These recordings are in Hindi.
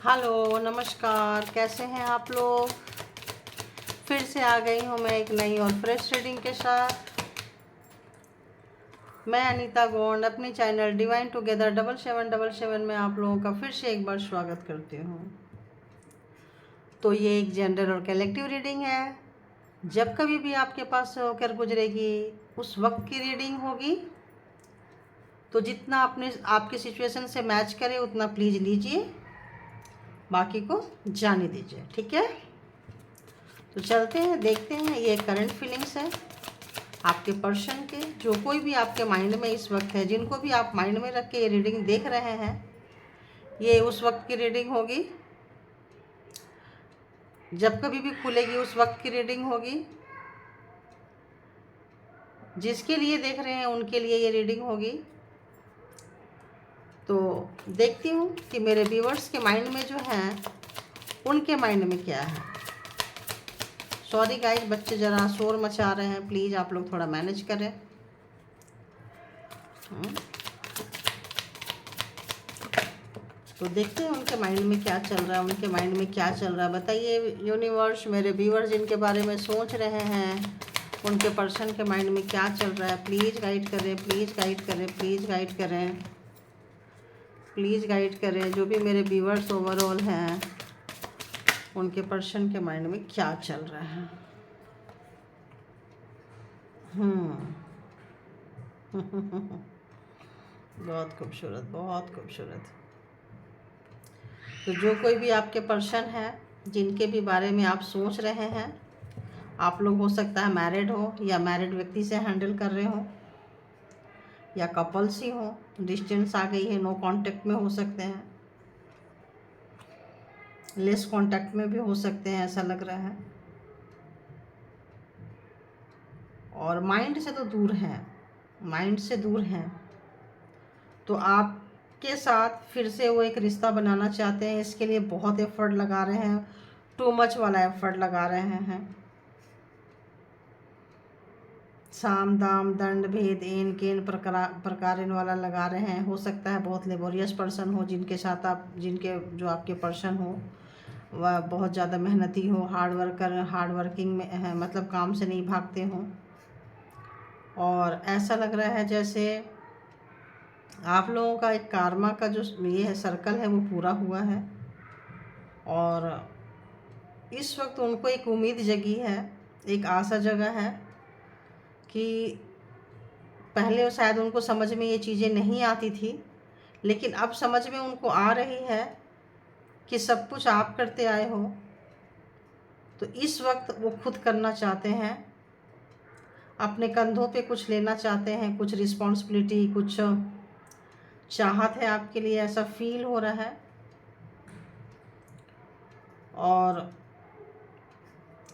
हेलो नमस्कार, कैसे हैं आप लोग। फिर से आ गई हूँ मैं एक नई और फ्रेश रीडिंग के साथ। मैं अनीता गोंड अपनी चैनल डिवाइन टुगेदर 7777 में आप लोगों का फिर से एक बार स्वागत करती हूँ। तो ये एक जनरल और कलेक्टिव रीडिंग है। जब कभी भी आपके पास से होकर गुजरेगी उस वक्त की रीडिंग होगी, तो जितना अपने आपके सिचुएशन से मैच करे उतना प्लीज़ लीजिए, बाकी को जाने दीजिए, ठीक है। तो चलते हैं, देखते हैं। ये करंट फीलिंग्स है आपके पर्सन के, जो कोई भी आपके माइंड में इस वक्त है, जिनको भी आप माइंड में रख के ये रीडिंग देख रहे हैं, ये उस वक्त की रीडिंग होगी। जब कभी भी खुलेगी उस वक्त की रीडिंग होगी। जिसके लिए देख रहे हैं उनके लिए ये रीडिंग होगी। तो देखती हूँ कि मेरे व्यूअर्स के माइंड में जो है उनके माइंड में क्या है। सॉरी गाइस, बच्चे ज़रा शोर मचा रहे हैं, प्लीज़ आप लोग थोड़ा मैनेज करें। तो देखते हैं उनके माइंड में क्या चल रहा है, उनके माइंड में क्या चल रहा है। बताइए यूनिवर्स, मेरे व्यूअर्स जिनके बारे में सोच रहे हैं उनके पर्सन के माइंड में क्या चल रहा है। प्लीज़ गाइड करें, प्लीज़ गाइड करें, प्लीज़ गाइड करें, प्लीज़ गाइड करें। जो भी मेरे व्यूअर्स ओवरऑल हैं उनके पर्सन के माइंड में क्या चल रहा है। बहुत खूबसूरत, बहुत खूबसूरत। तो जो कोई भी आपके पर्सन है जिनके भी बारे में आप सोच रहे हैं, आप लोग हो सकता है मैरिड हो या मैरिड व्यक्ति से हैंडल कर रहे हो, या कपल्स ही हो, डिस्टेंस आ गई है, नो कांटेक्ट में हो सकते हैं, लेस कांटेक्ट में भी हो सकते हैं, ऐसा लग रहा है। और माइंड से तो दूर हैं, माइंड से दूर हैं। तो आपके साथ फिर से वो एक रिश्ता बनाना चाहते हैं, इसके लिए बहुत एफर्ट लगा रहे हैं, टू मच वाला एफर्ट लगा रहे हैं। साम दाम दंड भेद एन केन प्रकार इन वाला लगा रहे हैं। हो सकता है बहुत लेबोरियस पर्सन हो जिनके साथ आप, जिनके जो आपके पर्सन हो वह बहुत ज़्यादा मेहनती हो, हार्ड वर्किंग में है, मतलब काम से नहीं भागते हों। और ऐसा लग रहा है जैसे आप लोगों का एक कार्मा का जो ये है सर्कल है वो पूरा हुआ है। और इस वक्त उनको एक उम्मीद जगी है, एक आशा जगा है कि पहले शायद उनको समझ में ये चीज़ें नहीं आती थी, लेकिन अब समझ में उनको आ रही है कि सब कुछ आप करते आए हो। तो इस वक्त वो खुद करना चाहते हैं, अपने कंधों पे कुछ लेना चाहते हैं, कुछ रिस्पॉन्सिबिलिटी, कुछ चाहत है आपके लिए, ऐसा फील हो रहा है। और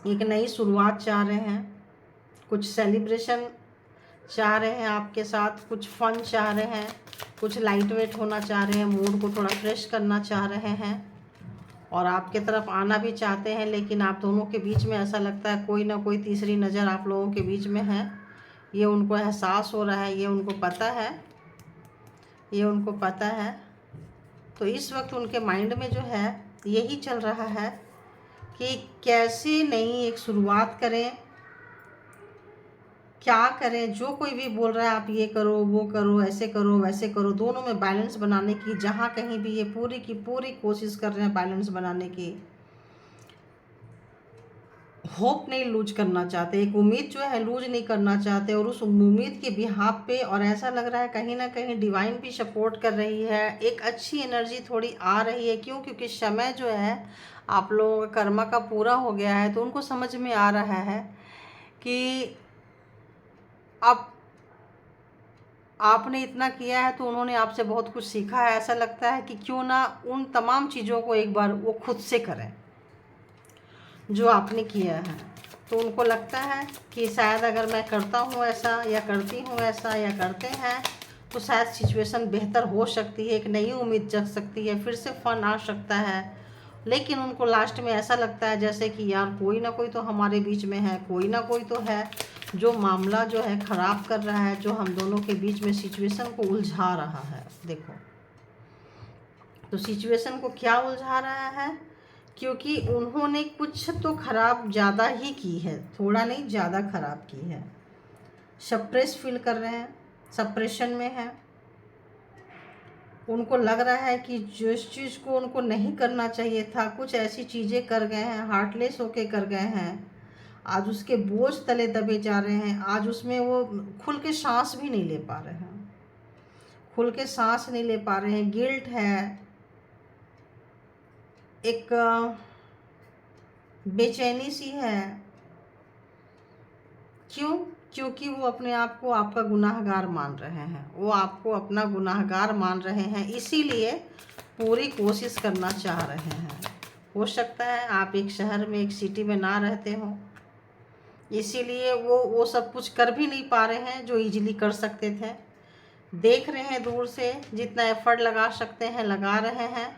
एक नई शुरुआत चाह रहे हैं, कुछ सेलिब्रेशन चाह रहे हैं आपके साथ, कुछ फन चाह रहे हैं, कुछ लाइट वेट होना चाह रहे हैं, मूड को थोड़ा फ्रेश करना चाह रहे हैं। और आपके तरफ आना भी चाहते हैं, लेकिन आप दोनों के बीच में ऐसा लगता है कोई ना कोई तीसरी नज़र आप लोगों के बीच में है। ये उनको एहसास हो रहा है, ये उनको पता है, ये उनको पता है। तो इस वक्त उनके माइंड में जो है यही चल रहा है कि कैसे नई एक शुरुआत करें, क्या करें। जो कोई भी बोल रहा है आप ये करो, वो करो, ऐसे करो, वैसे करो, दोनों में बैलेंस बनाने की, जहाँ कहीं भी ये पूरी की पूरी कोशिश कर रहे हैं बैलेंस बनाने की। होप नहीं लूज करना चाहते, एक उम्मीद जो है लूज नहीं करना चाहते, और उस उम्मीद के बिहाफ पे, और ऐसा लग रहा है कहीं ना कहीं डिवाइन भी सपोर्ट कर रही है, एक अच्छी एनर्जी थोड़ी आ रही है। क्यों? क्योंकि समय जो है आप लोगों का कर्मा का पूरा हो गया है, तो उनको समझ में आ रहा है कि अब आपने इतना किया है तो उन्होंने आपसे बहुत कुछ सीखा है। ऐसा लगता है कि क्यों ना उन तमाम चीज़ों को एक बार वो खुद से करें जो आपने किया है। तो उनको लगता है कि शायद अगर मैं करता हूँ ऐसा, या करती हूँ ऐसा, या करते हैं, तो शायद सिचुएशन बेहतर हो सकती है, एक नई उम्मीद जग सकती है, फिर से फन आ सकता है। लेकिन उनको लास्ट में ऐसा लगता है जैसे कि यार कोई ना कोई तो हमारे बीच में है, कोई ना कोई तो है जो मामला जो है ख़राब कर रहा है, जो हम दोनों के बीच में सिचुएशन को उलझा रहा है। देखो तो सिचुएशन को क्या उलझा रहा है, क्योंकि उन्होंने कुछ तो खराब ज़्यादा ही की है, थोड़ा नहीं ज़्यादा खराब की है। सप्रेस फील कर रहे हैं, सप्रेशन में है। उनको लग रहा है कि जिस चीज़ को उनको नहीं करना चाहिए था, कुछ ऐसी चीज़ें कर गए हैं, हार्टलेस होके कर गए हैं, आज उसके बोझ तले दबे जा रहे हैं। आज उसमें वो खुल के सांस भी नहीं ले पा रहे हैं, खुल के सांस नहीं ले पा रहे हैं। गिल्ट है, एक बेचैनी सी है। क्यों? क्योंकि वो अपने आप को आपका गुनाहगार मान रहे हैं, वो आपको अपना गुनाहगार मान रहे हैं, इसीलिए पूरी कोशिश करना चाह रहे हैं। हो सकता है आप एक शहर में, एक सिटी में ना रहते हो, इसीलिए वो सब कुछ कर भी नहीं पा रहे हैं जो इजीली कर सकते थे। देख रहे हैं दूर से, जितना एफर्ट लगा सकते हैं लगा रहे हैं,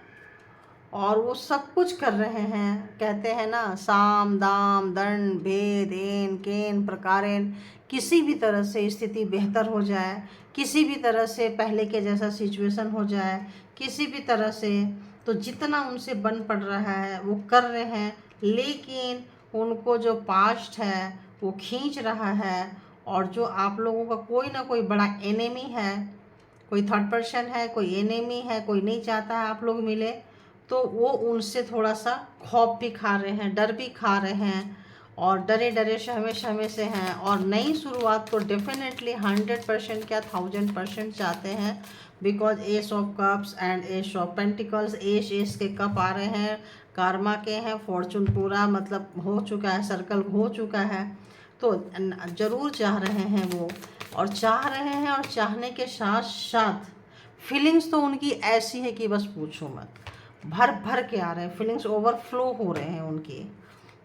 और वो सब कुछ कर रहे हैं। कहते हैं ना, साम दाम दंड भेद एन केन प्रकारेण, किसी भी तरह से स्थिति बेहतर हो जाए, किसी भी तरह से पहले के जैसा सिचुएशन हो जाए, किसी भी तरह से, तो जितना उनसे बन पड़ रहा है वो कर रहे हैं। लेकिन उनको जो पास्ट है वो खींच रहा है, और जो आप लोगों का कोई ना कोई बड़ा एनिमी है, कोई थर्ड पर्सन है, कोई एनिमी है, कोई नहीं चाहता है आप लोग मिले, तो वो उनसे थोड़ा सा खौफ भी खा रहे हैं, डर भी खा रहे हैं, और डरे डरे सहमे सहमे से हैं। और नई शुरुआत तो डेफिनेटली 100% क्या 1000% चाहते हैं, because S of cups and S of pentacles, S के कप आ रहे हैं, कार्मा के हैं, फॉर्चून पूरा मतलब हो चुका है, सर्कल हो चुका है। तो ज़रूर चाह रहे हैं वो, और चाह रहे हैं, और चाहने के साथ साथ फीलिंग्स तो उनकी ऐसी है कि बस पूछो मत, भर भर के आ रहे हैं, फीलिंग्स ओवरफ्लो हो रहे हैं उनकी।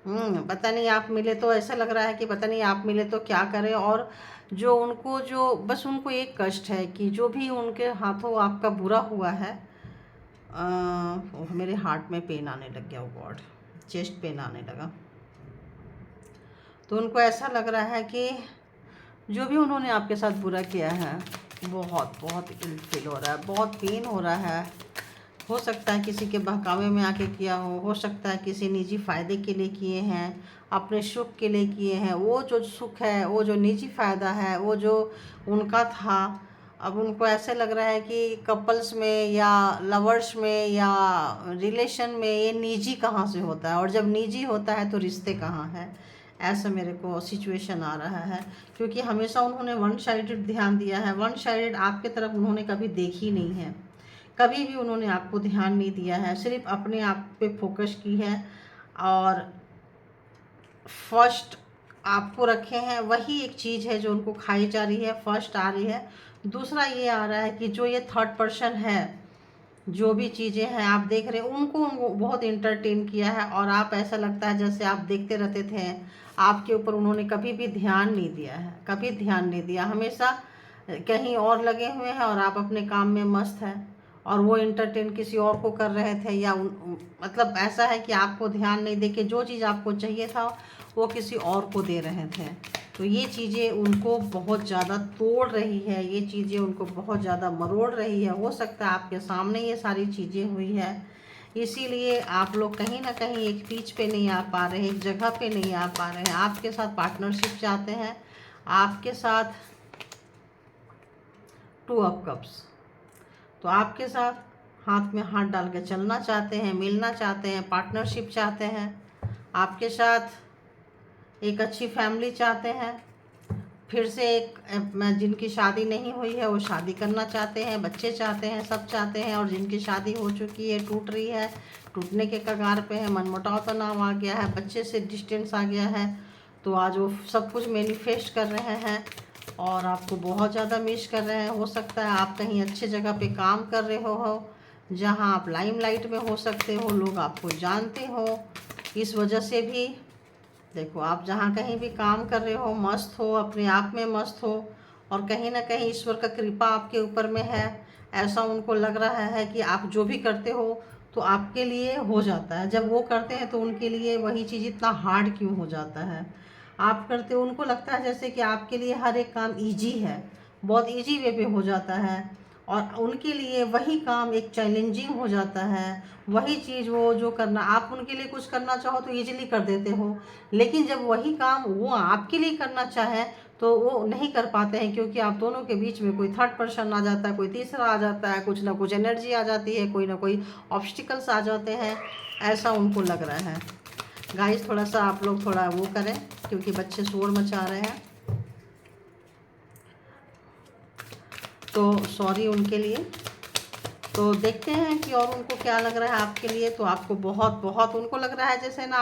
पता नहीं आप मिले तो ऐसा लग रहा है कि पता नहीं आप मिले तो क्या करें। और जो उनको, जो बस उनको एक कष्ट है कि जो भी उनके हाथों आपका बुरा हुआ है, मेरे हार्ट में पेन आने लग गया, गॉड, चेस्ट पेन आने लगा। तो उनको ऐसा लग रहा है कि जो भी उन्होंने आपके साथ बुरा किया है, बहुत बहुत इल फील हो रहा है, बहुत पेन हो रहा है। हो सकता है किसी के बहकावे में आके किया हो सकता है किसी निजी फ़ायदे के लिए किए हैं, अपने सुख के लिए किए हैं। वो जो सुख है, वो जो निजी फ़ायदा है, वो जो उनका था, अब उनको ऐसे लग रहा है कि कपल्स में या लवर्स में या रिलेशन में ये निजी कहाँ से होता है, और जब निजी होता है तो रिश्ते कहाँ हैं, ऐसा मेरे को सिचुएशन आ रहा है। क्योंकि हमेशा उन्होंने वन साइडेड ध्यान दिया है, वन साइडेड आपके तरफ उन्होंने कभी देखी नहीं है, कभी भी उन्होंने आपको ध्यान नहीं दिया है, सिर्फ अपने आप पे फोकस की है, और फर्स्ट आपको रखे हैं। वही एक चीज़ है जो उनको खाई जा रही है, फर्स्ट आ रही है। दूसरा ये आ रहा है कि जो ये थर्ड पर्सन है, जो भी चीज़ें हैं आप देख रहे हैं, उनको बहुत इंटरटेन किया है, और आप ऐसा लगता है जैसे आप देखते रहते थे, आपके ऊपर उन्होंने कभी भी ध्यान नहीं दिया है, कभी ध्यान नहीं दिया, हमेशा कहीं और लगे हुए हैं, और आप अपने काम में मस्त हैं, और वो इंटरटेन किसी और को कर रहे थे, या मतलब ऐसा है कि आपको ध्यान नहीं दे के जो चीज़ आपको चाहिए था वो किसी और को दे रहे थे। तो ये चीज़ें उनको बहुत ज़्यादा तोड़ रही है, ये चीज़ें उनको बहुत ज़्यादा मरोड़ रही है। हो सकता है आपके सामने ये सारी चीज़ें हुई है, इसीलिए आप लोग कहीं ना कहीं एक पीच पे नहीं आ पा रहे, एक जगह पे नहीं आ पा रहे हैं। आपके साथ पार्टनरशिप चाहते हैं, आपके साथ 2 ऑफ कप्स, तो आपके साथ हाथ में हाथ डाल के चलना चाहते हैं, मिलना चाहते हैं, पार्टनरशिप चाहते हैं, आपके साथ एक अच्छी फैमिली चाहते हैं, फिर से एक जिनकी शादी नहीं हुई है वो शादी करना चाहते हैं, बच्चे चाहते हैं, सब चाहते हैं। और जिनकी शादी हो चुकी है, टूट रही है, टूटने के कगार पे है, मनमुटाव तनाव आ गया है, बच्चे से डिस्टेंस आ गया है, तो आज वो सब कुछ मैनिफेस्ट कर रहे हैं, और आपको बहुत ज़्यादा मिस कर रहे हैं। हो सकता है आप कहीं अच्छे जगह पे काम कर रहे हो जहाँ आप लाइमलाइट में हो सकते हो, लोग आपको जानते हो, इस वजह से भी देखो, आप जहाँ कहीं भी काम कर रहे हो, मस्त हो, अपने आप में मस्त हो, और कहीं ना कहीं ईश्वर का कृपा आपके ऊपर में है। ऐसा उनको लग रहा है कि आप जो भी करते हो तो आपके लिए हो जाता है, जब वो करते हैं तो उनके लिए वही चीज़ इतना हार्ड क्यों हो जाता है। आप करते हो, उनको लगता है जैसे कि आपके लिए हर एक काम ईजी है, बहुत ईजी वे पे हो जाता है, और उनके लिए वही काम एक चैलेंजिंग हो जाता है। वही चीज़ वो जो करना आप उनके लिए कुछ करना चाहो तो ईजिली कर देते हो, लेकिन जब वही काम वो आपके लिए करना चाहे तो वो नहीं कर पाते हैं, क्योंकि आप दोनों के बीच में कोई थर्ड पर्सन आ जाता है, कोई तीसरा आ जाता है, कुछ ना कुछ एनर्जी आ जाती है, कोई ना कोई ऑब्स्टिकल्स आ जाते हैं, ऐसा उनको लग रहा है। गाइस थोड़ा सा आप लोग थोड़ा वो करें, क्योंकि बच्चे शोर मचा रहे हैं, तो सॉरी उनके लिए। तो देखते हैं कि और उनको क्या लग रहा है आपके लिए। तो आपको बहुत बहुत उनको लग रहा है जैसे ना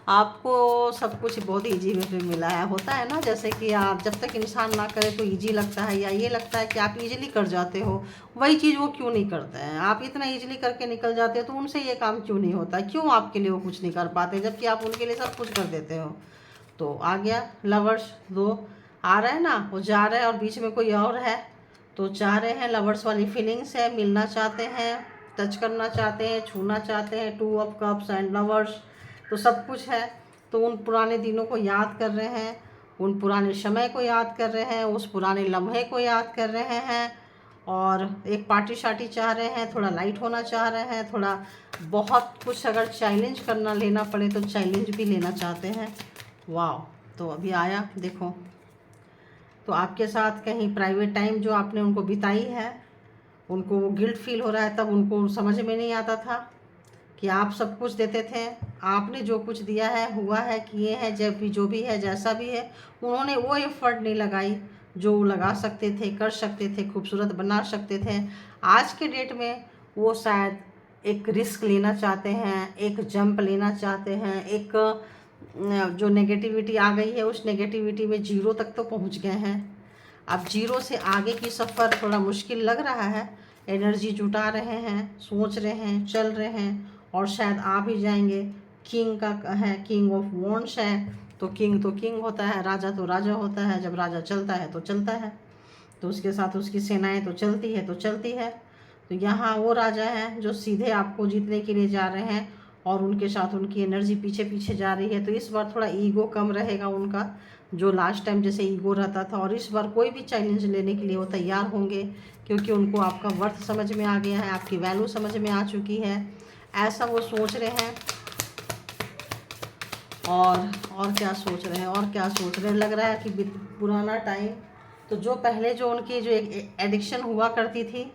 आपको सब कुछ बहुत ईजी वे में मिला है। होता है ना, जैसे कि आप जब तक इंसान ना करे तो ईजी लगता है, या ये लगता है कि आप ईजिली कर जाते हो, वही चीज़ वो क्यों नहीं करते हैं। आप इतना ईजिली करके निकल जाते हो तो उनसे ये काम क्यों नहीं होता, क्यों आपके लिए वो कुछ नहीं कर पाते, जबकि आप उनके लिए सब कुछ कर देते हो। तो आ गया लवर्स 2 आ रहा है ना, वो जा रहा है और बीच में कोई और है, तो चाह रहे हैं, लवर्स वाली फीलिंग्स है, मिलना चाहते हैं, टच करना चाहते हैं, छूना चाहते हैं, 2 ऑफ कप्स एंड लवर्स, तो सब कुछ है। तो उन पुराने दिनों को याद कर रहे हैं, उन पुराने समय को याद कर रहे हैं, उस पुराने लम्हे को याद कर रहे हैं, और एक पार्टी शार्टी चाह रहे हैं, थोड़ा लाइट होना चाह रहे हैं, थोड़ा बहुत कुछ अगर चैलेंज करना लेना पड़े तो चैलेंज भी लेना चाहते हैं। वाह, तो अभी आया देखो। तो आपके साथ कहीं प्राइवेट टाइम जो आपने उनको बिताई है, उनको वो गिल्ट फील हो रहा है, तब उनको समझ में नहीं आता था कि आप सब कुछ देते थे। आपने जो कुछ दिया है, हुआ है, किए हैं, जब भी जो भी है, जैसा भी है, उन्होंने वो एफर्ट नहीं लगाई जो वो लगा सकते थे, कर सकते थे, खूबसूरत बना सकते थे। आज के डेट में वो शायद एक रिस्क लेना चाहते हैं, एक जंप लेना चाहते हैं, एक जो नेगेटिविटी आ गई है उस नेगेटिविटी में 0 तक तो पहुंच गए हैं। अब 0 से आगे की सफ़र थोड़ा मुश्किल लग रहा है, एनर्जी जुटा रहे हैं, सोच रहे हैं, चल रहे हैं, और शायद आ भी जाएंगे। किंग का है, किंग ऑफ वॉन्ड्स है, तो किंग होता है, राजा तो राजा होता है, जब राजा चलता है तो चलता है, तो उसके साथ उसकी सेनाएं तो चलती है तो चलती है। तो यहाँ वो राजा हैं जो सीधे आपको जीतने के लिए जा रहे हैं, और उनके साथ उनकी एनर्जी पीछे पीछे जा रही है। तो इस बार थोड़ा ईगो कम रहेगा उनका, जो लास्ट टाइम जैसे ईगो रहता था, और इस बार कोई भी चैलेंज लेने के लिए वो तैयार होंगे, क्योंकि उनको आपका वर्थ समझ में आ गया है, आपकी वैल्यू समझ में आ चुकी है, ऐसा वो सोच रहे हैं। और क्या सोच रहे हैं, और क्या सोच रहे हैं, लग रहा है कि पुराना टाइम, तो जो पहले जो उनकी जो एक एडिक्शन हुआ करती थी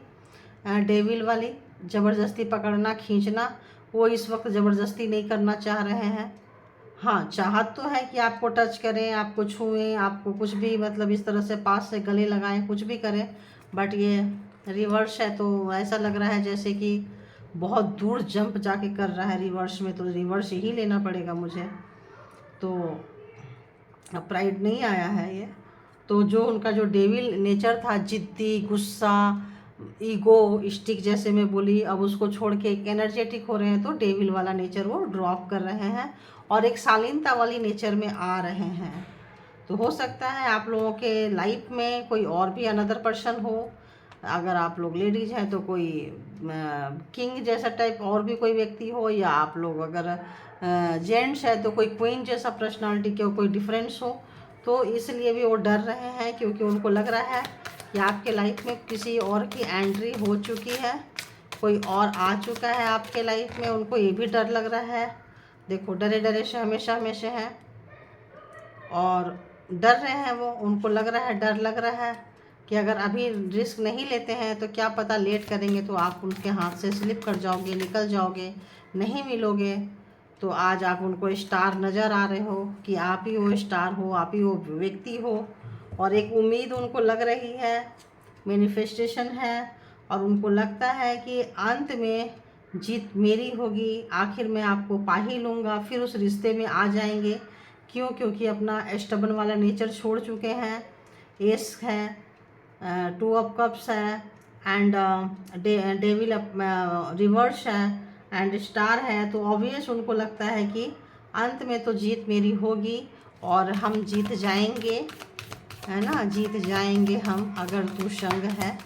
डेविल वाली, ज़बरदस्ती पकड़ना खींचना, वो इस वक्त ज़बरदस्ती नहीं करना चाह रहे हैं। हाँ, चाहत तो है कि आपको टच करें, आपको छुएं, आपको कुछ भी मतलब इस तरह से पास से गले लगाएं, कुछ भी करें, बट ये रिवर्स है, तो ऐसा लग रहा है जैसे कि बहुत दूर जंप जाके कर रहा है रिवर्स में, तो रिवर्स ही लेना पड़ेगा मुझे। तो प्राइड नहीं आया है ये। तो जो उनका जो डेविल नेचर था, जिद्दी, गुस्सा, ईगो स्टिक जैसे मैं बोली, अब उसको छोड़ के एक एनर्जेटिक हो रहे हैं, तो डेविल वाला नेचर वो ड्रॉप कर रहे हैं और एक शालीनता वाली नेचर में आ रहे हैं। तो हो सकता है आप लोगों के लाइफ में कोई और भी अनदर पर्सन हो। अगर आप लोग लेडीज हैं तो कोई किंग जैसा टाइप और भी कोई व्यक्ति हो, या आप लोग अगर जेंट्स है तो कोई क्वीन जैसा पर्सनालिटी के कोई डिफरेंस हो। तो इसलिए भी वो डर रहे हैं, क्योंकि उनको लग रहा है कि आपके लाइफ में किसी और की एंट्री हो चुकी है, कोई और आ चुका है आपके लाइफ में, उनको ये भी डर लग रहा है। देखो, डरे डरे से हमेशा हमेशा हैं, और डर रहे हैं वो, उनको लग रहा है, डर लग रहा है कि अगर अभी रिस्क नहीं लेते हैं तो क्या पता लेट करेंगे तो आप उनके हाथ से स्लिप कर जाओगे, निकल जाओगे, नहीं मिलोगे। तो आज आप उनको स्टार नज़र आ रहे हो कि आप ही वो स्टार हो, आप ही वो व्यक्ति हो, और एक उम्मीद उनको लग रही है, मैनिफेस्टेशन है, और उनको लगता है कि अंत में जीत मेरी होगी, आखिर मैं आपको पा ही लूँगा, फिर उस रिश्ते में आ जाएंगे। क्यों? क्योंकि अपना स्टबन वाला नेचर छोड़ चुके हैं। एस है, 2 ऑफ कप्स है, एंड डेविल रिवर्स है, एंड स्टार है। तो ऑब्वियस उनको लगता है कि अंत में तो जीत मेरी होगी और हम जीत जाएंगे, है ना, जीत जाएंगे हम, अगर तू संग है,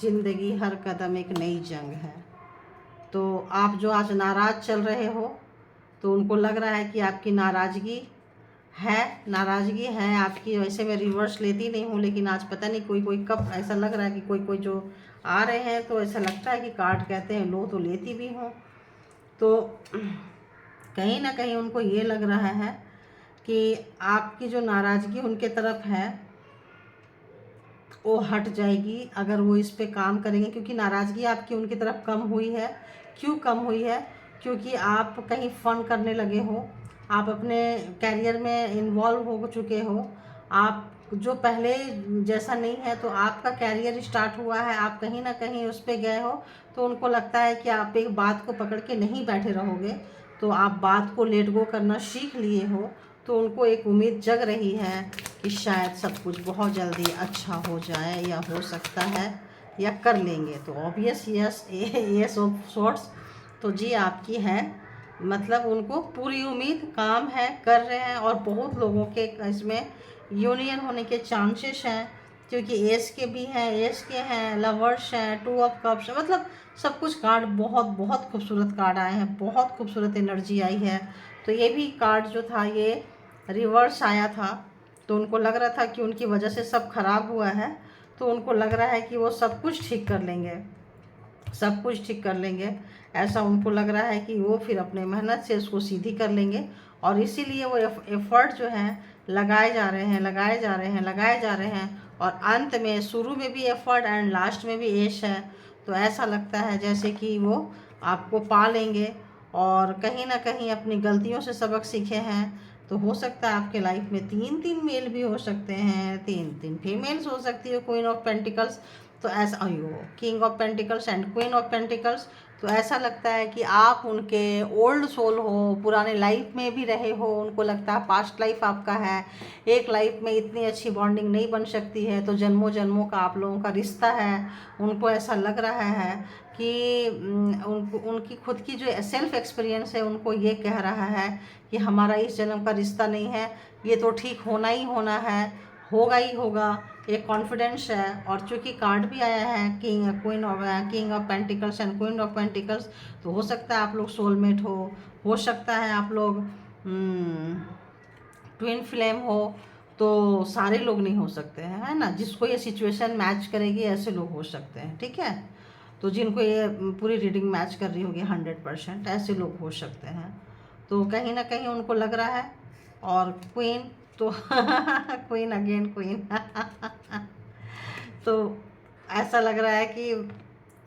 जिंदगी हर कदम एक नई जंग है। तो आप जो आज नाराज़ चल रहे हो, तो उनको लग रहा है कि आपकी नाराज़गी है, नाराज़गी है आपकी। वैसे मैं रिवर्स लेती नहीं हूँ, लेकिन आज पता नहीं कोई कोई कब ऐसा लग रहा है कि कोई कोई जो आ रहे हैं तो ऐसा लगता है कि कार्ड कहते हैं लो, तो लेती भी हूँ। तो कहीं ना कहीं उनको ये लग रहा है कि आपकी जो नाराज़गी उनके तरफ है वो हट जाएगी अगर वो इस पे काम करेंगे, क्योंकि नाराज़गी आपकी उनकी तरफ कम हुई है। क्यों कम हुई है? क्योंकि आप कहीं फ़न करने लगे हो, आप अपने कैरियर में इन्वॉल्व हो चुके हो। आप जो पहले जैसा नहीं है, तो आपका कैरियर स्टार्ट हुआ है, आप कहीं ना कहीं उस पे गए हो, तो उनको लगता है कि आप एक बात को पकड़ के नहीं बैठे रहोगे, तो आप बात को लेट गो करना सीख लिए हो। तो उनको एक उम्मीद जग रही है कि शायद सब कुछ बहुत जल्दी अच्छा हो जाए, या हो सकता है या कर लेंगे। तो ऑब्वियस यस ऑफ सॉर्ट्स तो जी आपकी है। मतलब उनको पूरी उम्मीद, काम है, कर रहे हैं, और बहुत लोगों के इसमें यूनियन होने के चांसेस हैं, क्योंकि एस के भी हैं, एस के हैं, लवर्स हैं, टू ऑफ कप्स, मतलब सब कुछ कार्ड बहुत बहुत खूबसूरत कार्ड आए हैं, बहुत खूबसूरत एनर्जी आई है। तो ये भी कार्ड जो था ये रिवर्स आया था, तो उनको लग रहा था कि उनकी वजह से सब खराब हुआ है, तो उनको लग रहा है कि वो सब कुछ ठीक कर लेंगे, सब कुछ ठीक कर लेंगे। ऐसा उनको लग रहा है कि वो फिर अपने मेहनत से उसको सीधी कर लेंगे, और इसीलिए वो एफर्ट जो है लगाए जा रहे हैं, लगाए जा रहे हैं, लगाए जा रहे हैं, और अंत में शुरू में भी एफर्ट एंड लास्ट में भी ऐश है। तो ऐसा लगता है जैसे कि वो आपको पा लेंगे, और कहीं ना कहीं अपनी गलतियों से सबक सीखे हैं। तो हो सकता है आपके लाइफ में 3-3 मेल भी हो सकते हैं, 3-3 फीमेल्स हो सकती है, क्वीन ऑफ पेंटिकल्स। तो ऐसा, अयो, king of pentacles and queen of pentacles. तो ऐसा लगता है कि आप उनके ओल्ड सोल हो, पुराने लाइफ में भी रहे हो, उनको लगता है पास्ट लाइफ आपका है, एक लाइफ में इतनी अच्छी बॉन्डिंग नहीं बन सकती है, तो जन्मों जन्मों का आप लोगों का रिश्ता है। उनको ऐसा लग रहा है कि उनको उनकी खुद की जो सेल्फ एक्सपीरियंस है उनको ये कह रहा है कि हमारा इस जन्म का रिश्ता नहीं है, ये तो ठीक होना ही होना है, होगा ही होगा, एक कॉन्फिडेंस है। और चूंकि कार्ड भी आया है king of pentacles and queen of pentacles, तो हो सकता है आप लोग सोलमेट हो सकता है आप लोग ट्विन फ्लेम हो। तो सारे लोग नहीं हो सकते हैं, है ना, जिसको ये सिचुएशन मैच करेगी ऐसे लोग हो सकते हैं, ठीक है। तो जिनको ये पूरी रीडिंग मैच कर रही होगी 100%, ऐसे लोग हो सकते हैं। तो कहीं ना कहीं उनको लग रहा है। और क्वीन तो क्वीन अगेन क्वीन तो ऐसा लग रहा है कि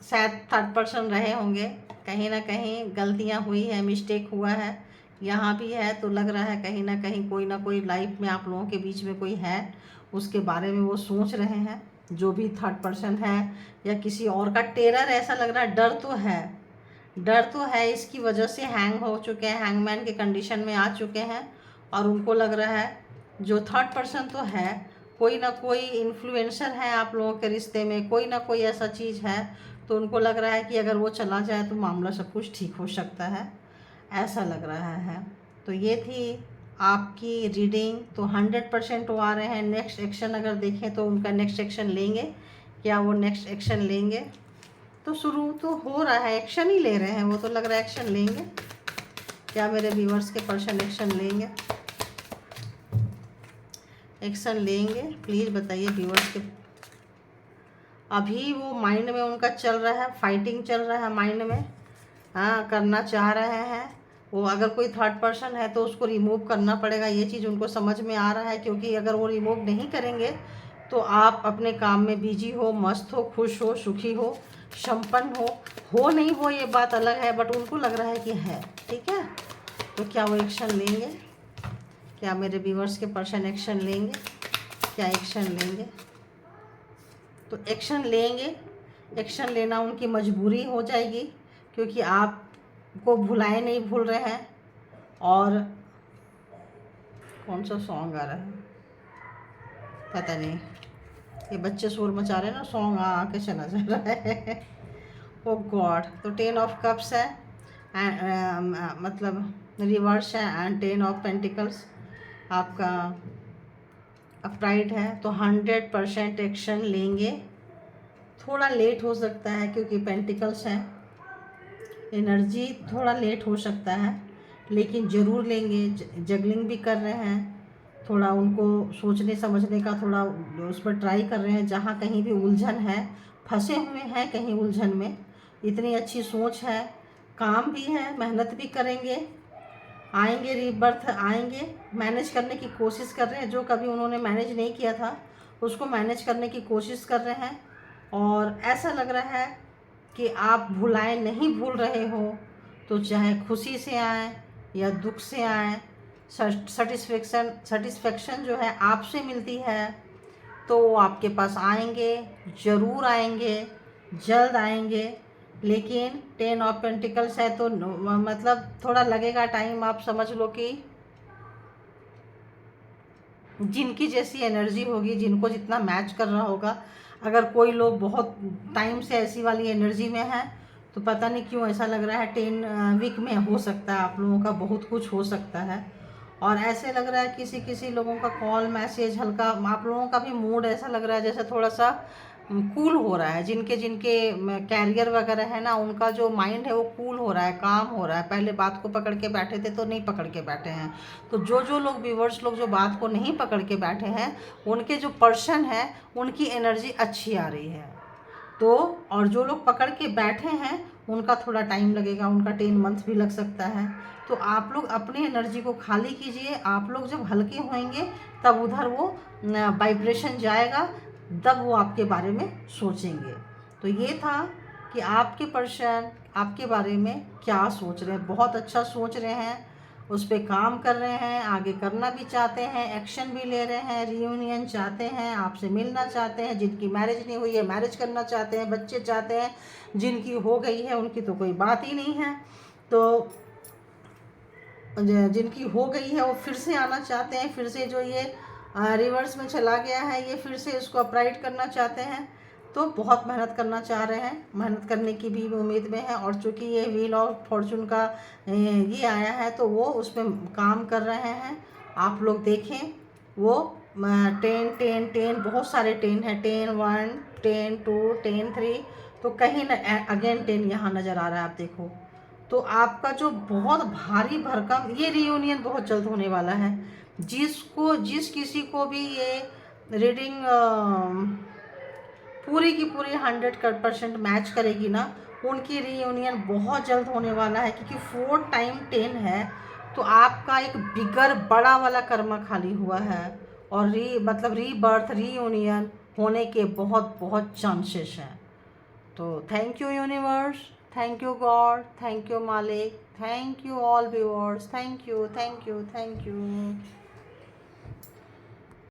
शायद थर्ड पर्सन रहे होंगे, कहीं ना कहीं गलतियां हुई है, मिस्टेक हुआ है, यहाँ भी है। तो लग रहा है कहीं ना कोई लाइफ में आप लोगों के बीच में कोई है, उसके बारे में वो सोच रहे हैं, जो भी थर्ड पर्सन है, या किसी और का टेरर ऐसा लग रहा है, डर तो है, डर तो है, इसकी वजह से हैंग हो चुके हैं, हैंगमैन के कंडीशन में आ चुके हैं। और उनको लग रहा है जो थर्ड पर्सन तो है, कोई ना कोई इन्फ्लुएंसर है आप लोगों के रिश्ते में, कोई ना कोई ऐसा चीज़ है। तो उनको लग रहा है कि अगर वो चला जाए तो मामला सब कुछ ठीक हो सकता है, ऐसा लग रहा है। तो ये थी आपकी रीडिंग। तो 100% वो आ रहे हैं। नेक्स्ट एक्शन अगर देखें तो उनका नेक्स्ट एक्शन लेंगे, क्या वो नेक्स्ट एक्शन लेंगे? तो शुरू तो हो रहा है, एक्शन ही ले रहे हैं वो, तो लग रहा है एक्शन लेंगे। क्या मेरे व्यूवर्स के पर्सन एक्शन लेंगे? एक्शन लेंगे, प्लीज़ बताइए व्यूवर्स के। अभी वो माइंड में उनका चल रहा है, फाइटिंग चल रहा है माइंड में, हाँ, करना चाह रहे हैं वो। अगर कोई थर्ड पर्सन है तो उसको रिमूव करना पड़ेगा, ये चीज़ उनको समझ में आ रहा है, क्योंकि अगर वो रिमूव नहीं करेंगे तो आप अपने काम में बिजी हो, मस्त हो, खुश हो, सुखी हो, संपन्न हो नहीं हो ये बात अलग है, बट उनको लग रहा है कि है, ठीक है। तो क्या वो एक्शन लेंगे? क्या मेरे व्यूवर्स के पर्सन एक्शन लेंगे? क्या एक्शन लेंगे? तो एक्शन लेंगे। एक्शन लेना उनकी मजबूरी हो जाएगी, क्योंकि आपको भुलाए नहीं भूल रहे हैं। और कौन सा सॉन्ग आ रहा है पता नहीं, ये बच्चे शोर मचा रहे हैं ना, सॉन्ग आके चला जा रहा है ओ गॉड। तो 10 ऑफ कप्स है, मतलब रिवर्स है, एंड 10 ऑफ पेंटिकल्स आपका अपराइट है। तो 100% एक्शन लेंगे। थोड़ा लेट हो सकता है क्योंकि पेंटिकल्स है, एनर्जी थोड़ा लेट हो सकता है, लेकिन ज़रूर लेंगे। जगलिंग भी कर रहे हैं, थोड़ा उनको सोचने समझने का थोड़ा उस पर ट्राई कर रहे हैं। जहाँ कहीं भी उलझन है, फंसे हुए हैं कहीं उलझन में, इतनी अच्छी सोच है, काम भी है, मेहनत भी करेंगे, आएंगे, रीबर्थ आएंगे, मैनेज करने की कोशिश कर रहे हैं। जो कभी उन्होंने मैनेज नहीं किया था उसको मैनेज करने की कोशिश कर रहे हैं। और ऐसा लग रहा है कि आप भुलाए नहीं भूल रहे हो, तो चाहे खुशी से आए या दुख से आए, सेटिस्फेक्शन जो है आपसे मिलती है तो वो आपके पास आएंगे, ज़रूर आएंगे, जल्द आएंगे। लेकिन 10 ऑफ पेंटिकल्स है तो मतलब थोड़ा लगेगा टाइम। आप समझ लो कि जिनकी जैसी एनर्जी होगी, जिनको जितना मैच कर रहा होगा, अगर कोई लोग बहुत टाइम से ऐसी वाली एनर्जी में है तो पता नहीं क्यों ऐसा लग रहा है 10 वीक में हो सकता है आप लोगों का बहुत कुछ हो सकता है। और ऐसे लग रहा है किसी किसी लोगों का कॉल मैसेज हल्का, आप लोगों का भी मूड ऐसा लग रहा है जैसे थोड़ा सा कूल हो रहा है। जिनके जिनके कैरियर वगैरह है ना, उनका जो माइंड है वो कूल हो रहा है, काम हो रहा है। पहले बात को पकड़ के बैठे थे तो नहीं पकड़ के बैठे हैं। तो जो जो लोग व्यूवर्स लोग जो बात को नहीं पकड़ के बैठे हैं, उनके जो पर्सन है उनकी एनर्जी अच्छी आ रही है। तो और जो लोग पकड़ के बैठे हैं उनका थोड़ा टाइम लगेगा, उनका 10 मंथ भी लग सकता है। तो आप लोग अपनी एनर्जी को खाली कीजिए। आप लोग जब हल्के होंगे तब उधर वो वाइब्रेशन जाएगा, तब वो आपके बारे में सोचेंगे। तो ये था कि आपके पर्सन आपके बारे में क्या सोच रहे हैं। बहुत अच्छा सोच रहे हैं, उस पर काम कर रहे हैं, आगे करना भी चाहते हैं, एक्शन भी ले रहे हैं, रियूनियन चाहते हैं, आपसे मिलना चाहते हैं। जिनकी मैरिज नहीं हुई है मैरिज करना चाहते हैं, बच्चे चाहते हैं, जिनकी हो गई है उनकी तो कोई बात ही नहीं है। तो जिनकी हो गई है वो फिर से आना चाहते हैं, फिर से जो ये रिवर्स में चला गया है ये फिर से इसको अपराइट करना चाहते हैं। तो बहुत मेहनत करना चाह रहे हैं, मेहनत करने की भी उम्मीद में है। और चूँकि ये व्हील ऑफ फॉर्चून का ये आया है तो वो उस पर काम कर रहे हैं। आप लोग देखें वो 10 बहुत सारे 10 हैं, 10 1 10 2 10 3, तो कहीं ना अगेन 10 यहाँ नज़र आ रहा है। आप देखो तो आपका जो बहुत भारी भरकम ये रियूनियन बहुत जल्द होने वाला है। जिस किसी को भी ये रीडिंग पूरी की पूरी 100% मैच करेगी ना, उनकी रीयूनियन बहुत जल्द होने वाला है। क्योंकि 4 टाइम 10 है तो आपका एक बिगर बड़ा वाला कर्मा खाली हुआ है और मतलब रीबर्थ रीयूनियन होने के बहुत बहुत चांसेस हैं। तो thank you universe, thank you God, thank you मालिक, thank you all viewers, thank you, thank you, thank you.